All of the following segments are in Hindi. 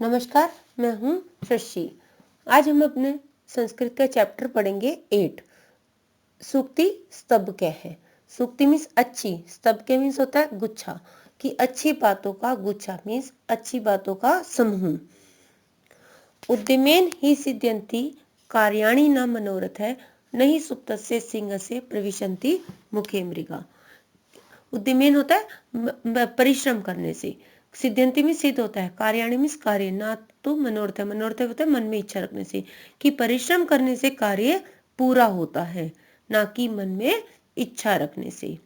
नमस्कार, मैं हूँ शशि। आज हम अपने संस्कृत का चैप्टर पढ़ेंगे 8। सूक्ति स्तब क्या है। सूक्ति मीन्स अच्छी, स्तब के मीन्स होता है गुच्छा, कि अच्छी बातों का गुच्छा मीन्स अच्छी बातों का समूह। उद्यमेन ही सिद्ध्यन्ति कार्याणि न मनोरथ है, नहीं सुप्तस्य सिंहस्य प्रविशन्ति मुखे मृगा। उद्यमेन होता है परिश्रम करने से, सिद्ध्यंति में सिद्ध होता है, कार्याणि में कार्य, ना तो मनोरथ है, मनोरथ होता है मन में इच्छा रखने से, कि परिश्रम करने से कार्य पूरा होता है, ना कि मन में इच्छा रखने से।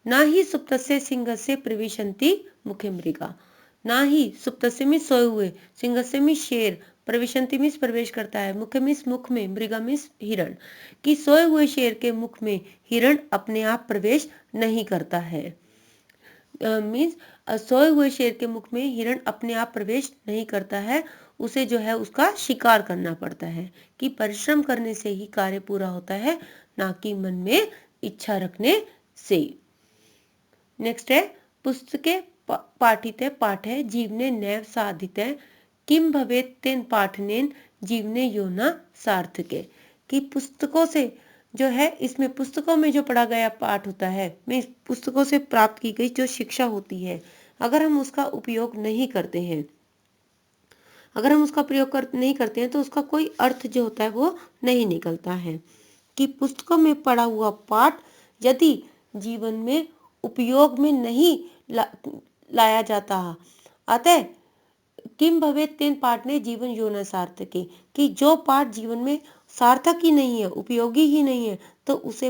ना ही सुप्तस्य सिंहस्य प्रविशन्ति मुखे मृगा, ना ही सुप्तस्य में सोए हुए, सिंहस्य में शेर, प्रविशन्ति में प्रवेश करता है, मुख में मुख में, मृगा में हिरण, कि सोए हुए शेर के मुख में हिरण अपने आप प्रवेश नहीं करता है। मीन्स सोए हुए शेर के मुख में हिरण अपने आप प्रवेश नहीं करता है, उसे जो है उसका शिकार करना पड़ता है, कि परिश्रम करने से ही कार्य पूरा होता है, ना कि मन में इच्छा रखने से। नेक्स्ट है पुस्तके पाठिते पाठे जीवने नैव साधिते किम भवेत् तेन पाठनेन जीवने योना सार्थके, कि पुस्तकों से जो है, इसमें पुस्तकों में जो पढ़ा गया पाठ होता है, में पुस्तकों से प्राप्त की गई जो शिक्षा होती है, अगर हम उसका उपयोग नहीं करते हैं, अगर हम उसका प्रयोग नहीं करते हैं तो उसका कोई अर्थ जो होता है वो नहीं निकलता है। कि पुस्तकों में पढ़ा हुआ पाठ यदि जीवन में उपयोग में नहीं लाया जाता, अतः किम भवेत् तेन पाठ ने जीवन योना सार्थके, कि जो पाठ जीवन में सार्थक ही नहीं है, उपयोगी ही नहीं है, तो उस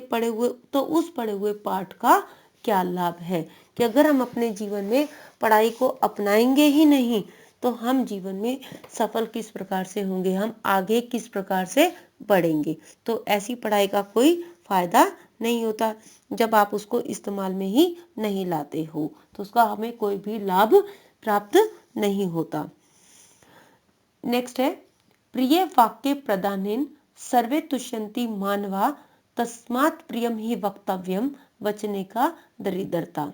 पढ़े हुए पाठ का क्या लाभ है। कि अगर हम अपने जीवन में पढ़ाई को अपनाएंगे ही नहीं तो हम जीवन में सफल किस प्रकार से होंगे, हम आगे किस प्रकार से बढ़ेंगे। तो ऐसी पढ़ाई का कोई फायदा नहीं होता जब आप उसको इस्तेमाल में ही नहीं लाते हो, तो उसका हमें कोई भी लाभ प्राप्त नहीं होता। नेक्स्ट है प्रिय वाक्य प्रदानेन सर्वे तुष्यन्ति मानवा, तस्मात् प्रियम ही वक्तव्यम वचने का दरिद्रता।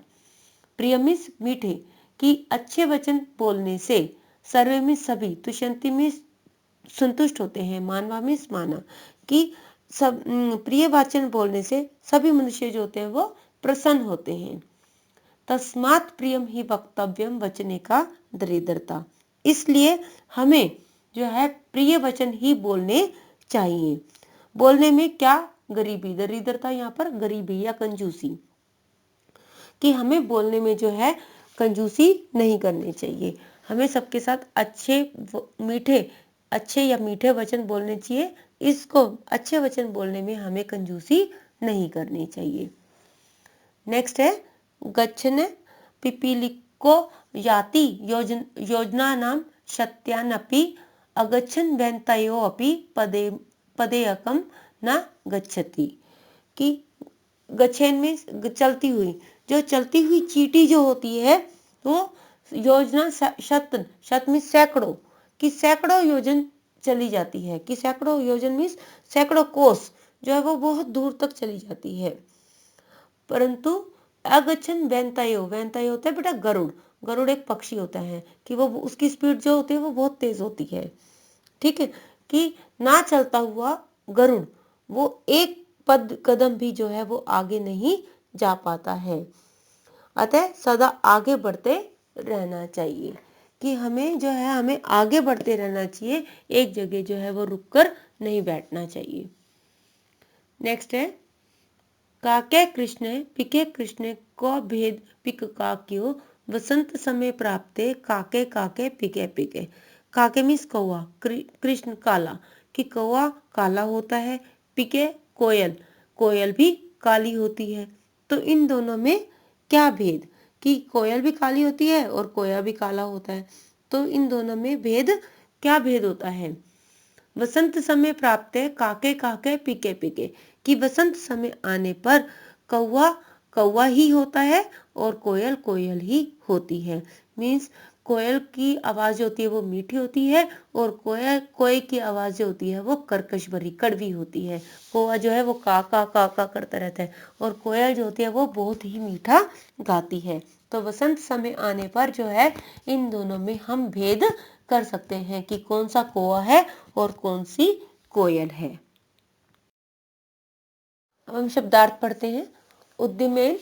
प्रिय मीन्स मीठे, कि अच्छे वचन बोलने से सर्वे में सभी, तुष्यन्ति में संतुष्ट होते हैं, मानवा मीन्स माना, कि सब प्रिय वचन बोलने से सभी मनुष्य जो होते हैं वो प्रसन्न होते हैं। तस्मात् प्रियम ही वक्तव्यम वचने का दरिद्रता, इसलिए हमें जो है प्रिय वचन ही बोलने चाहिए। बोलने में क्या गरीबी, दरिद्रता यहाँ पर गरीबी या कंजूसी, कि हमें बोलने में जो है कंजूसी नहीं करनी चाहिए, हमें सबके साथ अच्छे या मीठे वचन बोलने चाहिए। इसको अच्छे वचन बोलने में हमें कंजूसी नहीं करनी चाहिए। नेक्स्ट है गच्छन पिपीलिको याति योजना नाम सत्यानपि अगच्छन व्यंतयो अपि पदेयकम न गच्छति, कि गच्छेन में चलती हुई, जो चलती हुई चींटी जो होती है वो योजना शत में सैकड़ों, कि सैकड़ों योजन चली जाती है, कि सैकड़ों योजन मीन्स सैकड़ों कोस जो है वो बहुत दूर तक चली जाती है, परंतु अगच्छन व्यंतयो, व्यंतयो होता है बेटा गरुड़, गरुड़ एक पक्षी होता है, कि वो उसकी स्पीड जो होती है वो बहुत तेज होती है, ठीक है, कि ना चलता हुआ गरुड़ वो एक कदम भी जो है वो आगे नहीं जा पाता है। अतः सदा आगे बढ़ते रहना चाहिए, कि हमें जो है हमें आगे बढ़ते रहना चाहिए, एक जगह जो है वो रुककर नहीं बैठना चाहिए। नेक्स्ट है काके कृष्ण पिके को भेद पिक का क्यों, वसंत समय प्राप्ते काके काके पिके पिके। काके मीन्स कौवा, कृष्ण काला, कि कौवा काला होता है, पिके कोयल, कोयल भी काली होती है, तो इन दोनों में क्या भेद, कि कोयल भी काली होती है और कोया भी काला होता है, तो इन दोनों में क्या भेद होता है। वसंत समय प्राप्त है काके काके पिके पिके, कि वसंत समय आने पर कौवा कौवा ही होता है और कोयल कोयल ही होती है। मीन्स कोयल की आवाज होती है वो मीठी होती है, और कोए की आवाज जो होती है वो कर्कश भरी कड़वी होती है। कौवा जो है वो का करता रहता है, और कोयल जो होती है वो बहुत ही मीठा गाती है। तो वसंत समय आने पर जो है इन दोनों में हम भेद कर सकते हैं कि कौन सा कौवा है और कौन सी कोयल है। अब हम शब्दार्थ पढ़ते हैं। उद्यमेन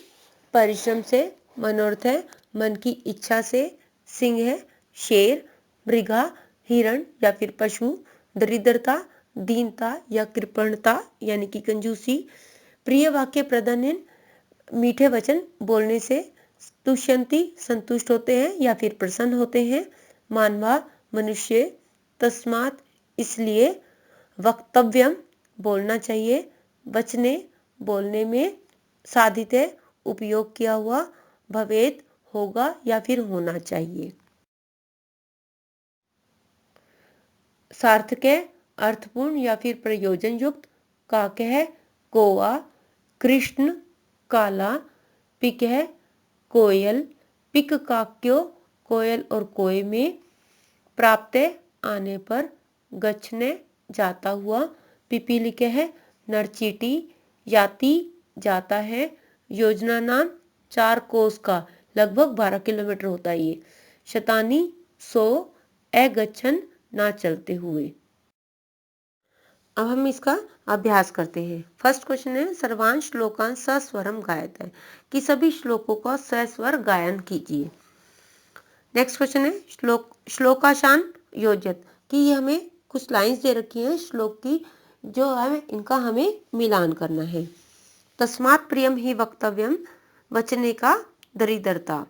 परिश्रम से, मनोरथ है मन की इच्छा से, सिंह है शेर, मृगा हिरण या फिर पशु, दरिद्रता दीनता या कृपणता यानी कि कंजूसी, प्रिय वाक्य प्रदान मीठे वचन बोलने से, तुष्यंती संतुष्ट होते हैं या फिर प्रसन्न होते हैं, मानवा मनुष्य, तस्मात इसलिए, वक्तव्यम बोलना चाहिए, वचने बोलने में, साधिते उपयोग किया हुआ, भवेत होगा या फिर होना चाहिए। सार्थक अर्थपूर्ण या फिर प्रयोजन युक्त, काक है कौवा, कृष्ण काला, पिक है कोयल, पिक काक्यो कोयल और कोय में, प्राप्त आने पर, गच्छने जाता हुआ, पिपीलिके है नरचीटी, याति जाता है, योजना नाम 4 कोस का लगभग 12 किलोमीटर होता है ये, शतानी 100, अगच्छन ना चलते हुए। अब हम इसका अभ्यास करते हैं। फर्स्ट क्वेश्चन है सर्वांश श्लोकान सस्वरम गायत है कि सभी श्लोकों का सस्वर गायन कीजिए। नेक्स्ट क्वेश्चन है श्लोकाशान योजत कि ये हमें कुछ लाइंस दे रखी हैं श्लोक की जो है इनका हमें मिलान करना है। तस्मात् प्रियम ही वक्तव्यम वचने का दरिद्रता,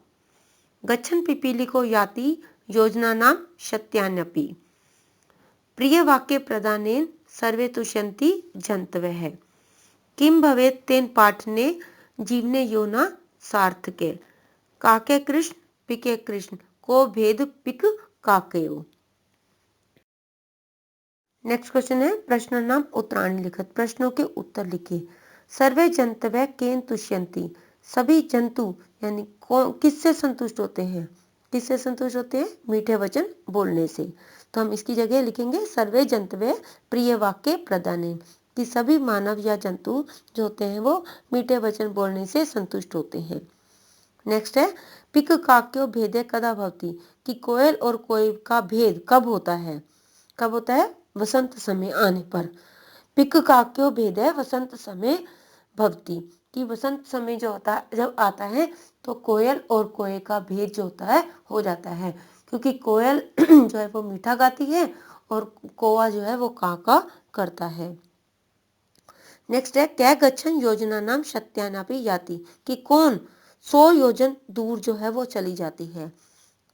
गच्छन पिपीलिको याति योजना नाम सत्यान्यपि, प्रिय वाक्य प्रदानेन सर्वे तुष्यन्ति जन्तवः, किम भवेत् तेन पाठने जीवने योना सार्थके, काके कृष्ण पिके कृष्ण को भेद पिक काकयो। नेक्स्ट क्वेश्चन है प्रश्न नाम उत्तराणी लिखित, प्रश्नों के उत्तर लिखिए। सर्वे जंतवः केन तुष्यन्ति, सभी जंतु यानी किससे संतुष्ट होते हैं, किससे संतुष्ट होते हैं, मीठे वचन बोलने से। तो हम इसकी जगह लिखेंगे सर्वे जंतवः प्रिय वाक्य प्रदानेन कि सभी मानव या जंतु जो होते हैं वो मीठे वचन बोलने से संतुष्ट होते हैं। नेक्स्ट है पिक काक्यो भेदे कदा भवति कि कोयल और कोयल का भेद कब होता है, कब होता है, वसंत समय आने पर। पिक काक्यो भेद है वसंत समय भवति कि वसंत समय जो होता है जब आता है तो कोयल और कोयल का भेद जो होता है हो जाता है, क्योंकि कोयल जो है वो मीठा गाती है और कौवा जो है वो काका करता है। नेक्स्ट है क्या गच्छन योजना नाम सत्यानापि याति कि कौन 100 योजन दूर जो है वो चली जाती है।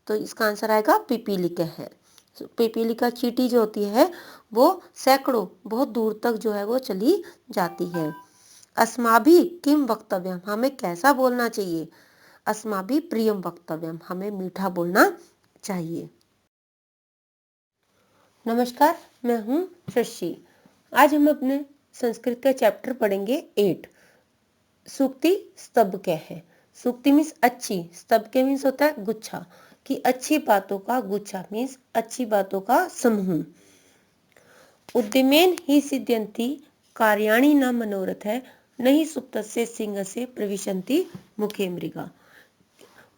तो इसका आंसर आएगा पिपीलिका है। पिपीलिका चींटी जो होती है वो सैकड़ों बहुत दूर तक जो है वो चली जाती है। अस्माभि किम वक्तव्यम हमें कैसा बोलना चाहिए, अस्माभि प्रियम वक्तव्यम हमें मीठा बोलना चाहिए। नमस्कार, मैं हूँ शशि। आज हम अपने संस्कृत का चैप्टर पढ़ेंगे 8। सूक्ति स्तब क्या है। सूक्ति मीन्स अच्छी, स्तब के मीन्स होता है गुच्छा कि अच्छी बातों का गुच्छा मीन्स अच्छी बातों का समूह। उद्यमेन ही सिद्ध्यन्ति कार्याणि न मनोरथ है नहीं सुप्तस्य सिंहस्य प्रविशन्ति मुखे मृगा।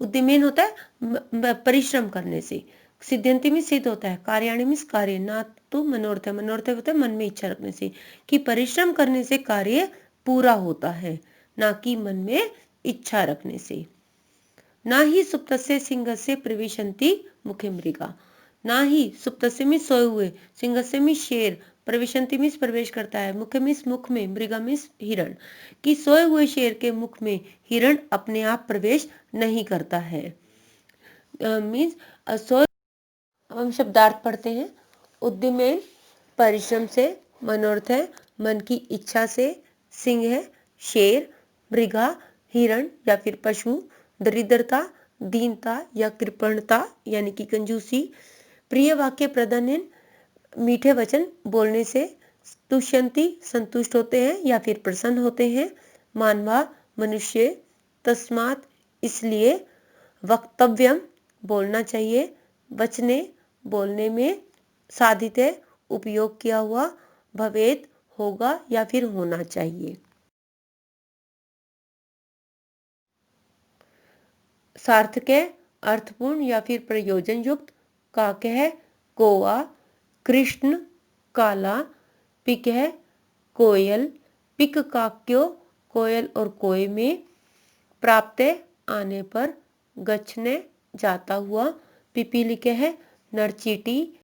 उद्यमेन होता है परिश्रम करने से, सिद्ध्यंति में सिद्ध होता है, कार्याणि मीन्स कार्य, ना तो मनोरथ है, मनोरथ होता है मन में इच्छा रखने से कि परिश्रम करने से कार्य पूरा होता है, ना कि मन में इच्छा रखने से। ना ही सुप्तस्य सिंहस्य प्रविशन्ति मुखे मृगा, ना ही सुप्तस्य में सोए हुए, सिंहस्य में शेर, प्रविशन्ति मीन्स प्रवेश करता है, मुख मीन्स मुख में, मृगा मीन्स हिरण कि सोए हुए शेर के मुख में हिरण अपने आप प्रवेश नहीं करता है। मीन्स सोए। अब हम शब्दार्थ पढ़ते हैं। उद्यमेन परिश्रम से, मनोरथ है मन की इच्छा से, सिंह है शेर, मृगा हिरण या फिर पशु, दरिद्रता दीनता या कृपणता यानी कि कंजूसी, प्रिय वाक्य प्रदान मीठे वचन बोलने से, तुष्यंती संतुष्ट होते हैं या फिर प्रसन्न होते हैं, मानवा मनुष्य, तस्मात इसलिए, वक्तव्यम बोलना चाहिए, वचने बोलने में, साधिते उपयोग किया हुआ, भवेत होगा या फिर होना चाहिए। सार्थक है, अर्थपूर्ण या फिर प्रयोजन युक्त। काक है कोआ, कृष्ण काला। पिक है कोयल, पिक काक्यो कोयल और कोय में। प्राप्त आने पर, गच्छने जाता हुआ। पिपीलिके है नरचीटी,